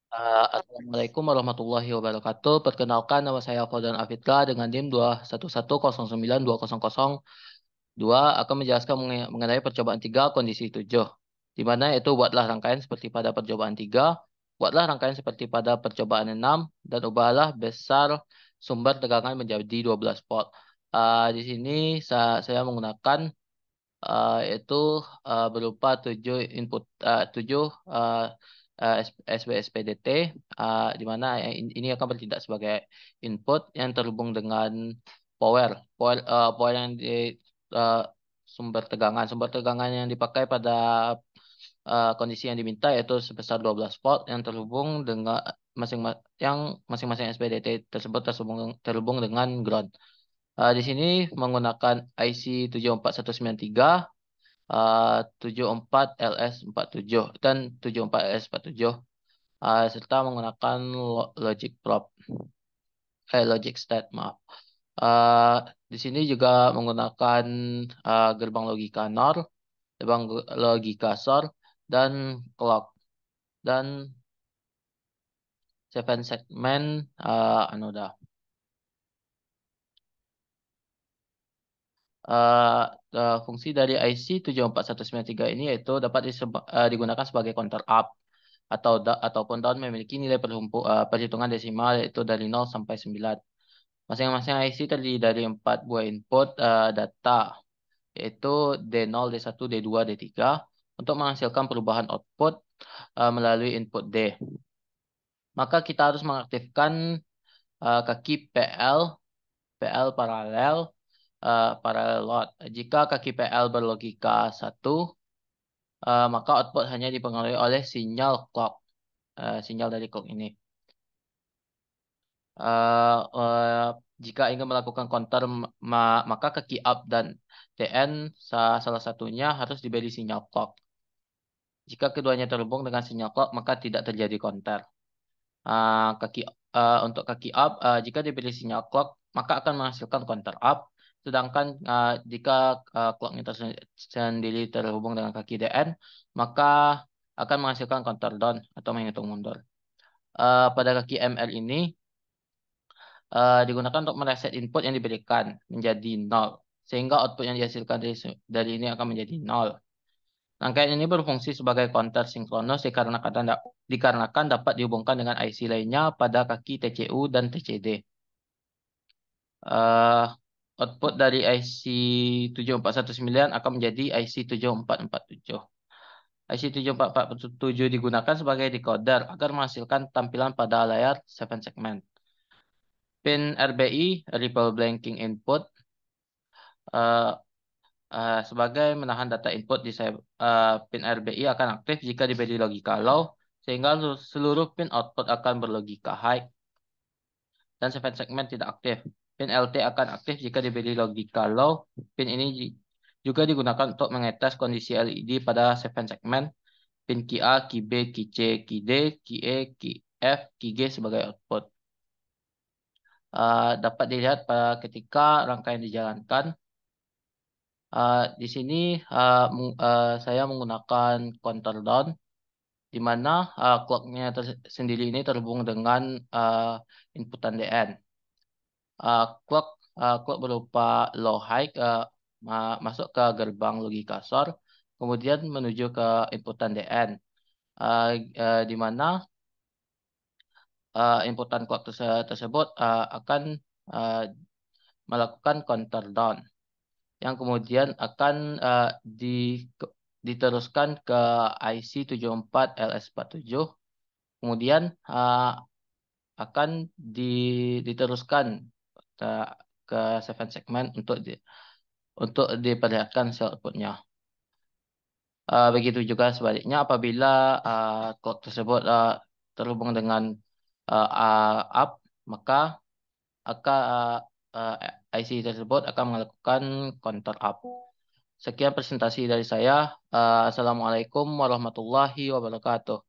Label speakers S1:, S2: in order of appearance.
S1: Assalamualaikum warahmatullahi wabarakatuh. Perkenalkan, nama saya Faudan Afidka dengan NIM 211092002 akan menjelaskan mengenai percobaan 3 kondisi 7. Di mana itu buatlah rangkaian seperti pada percobaan 3, buatlah rangkaian seperti pada percobaan 6, dan ubahlah besar sumber tegangan menjadi 12 volt. Di sini saya menggunakan itu berupa 7 input 7 SPDT, di mana ini akan bertindak sebagai input yang terhubung dengan power power yang di eh, sumber tegangan yang dipakai pada kondisi yang diminta yaitu sebesar 12 volt yang terhubung dengan masing-masing SPDT tersebut terhubung dengan ground. Di sini menggunakan IC 74193, 74LS47 dan 74LS47, serta menggunakan logic probe, logic state, maaf. Uh, di sini juga menggunakan gerbang logika NOR, gerbang logika SOR, dan clock, dan 7 segmen anoda. Uh, Fungsi dari IC 74193 ini yaitu dapat digunakan sebagai counter up ataupun down memiliki nilai perhitungan desimal yaitu dari 0 sampai 9. Masing-masing IC terdiri dari 4 buah input data yaitu D0, D1, D2, D3 untuk menghasilkan perubahan output melalui input D. Maka kita harus mengaktifkan kaki PL paralel load. Jika kaki PL berlogika 1, maka output hanya dipengaruhi oleh sinyal clock, sinyal dari clock ini. Eh, eh, Jika ingin melakukan counter, maka kaki up dan TN salah satunya harus diberi sinyal clock. Jika keduanya terhubung dengan sinyal clock, maka tidak terjadi counter. Uh, kaki untuk kaki up, jika diberi sinyal clock, maka akan menghasilkan counter up. Sedangkan jika clocknya sendiri terhubung dengan kaki DN, maka akan menghasilkan counter down atau menghitung mundur. Pada kaki ML ini digunakan untuk mereset input yang diberikan menjadi 0, sehingga output yang dihasilkan dari ini akan menjadi 0. Rangkaian ini berfungsi sebagai counter sinkronus dikarenakan dapat dihubungkan dengan IC lainnya pada kaki TCU dan TCD. Eh, Output dari IC 7419 akan menjadi IC 7447. IC 7447 digunakan sebagai decoder agar menghasilkan tampilan pada layar 7 segmen. Pin RBI, Ripple Blanking Input, eh, sebagai menahan data input pin RBI akan aktif jika diberi logika low, sehingga seluruh pin output akan berlogika high dan 7 segmen tidak aktif. Pin LT akan aktif jika diberi logika low. Pin ini juga digunakan untuk mengetes kondisi LED pada 7 segmen. Pin QA, QB, QC, QD, QE, QF, QG sebagai output. Dapat dilihat ketika rangkaian dijalankan. Di sini saya menggunakan counter down, di mana clocknya sendiri ini terhubung dengan inputan DN. Clock clock berupa low high masuk ke gerbang logika SOR, kemudian menuju ke inputan DN, di mana inputan clock tersebut akan uh, melakukan counter down, yang kemudian akan diteruskan ke IC 74LS47, kemudian akan diteruskan ke, ke 7 segmen untuk diperlihatkan sel outputnya. Begitu juga sebaliknya apabila clock tersebut terhubung dengan up, maka akan IC tersebut akan melakukan counter up. Sekian presentasi dari saya. Assalamualaikum warahmatullahi wabarakatuh.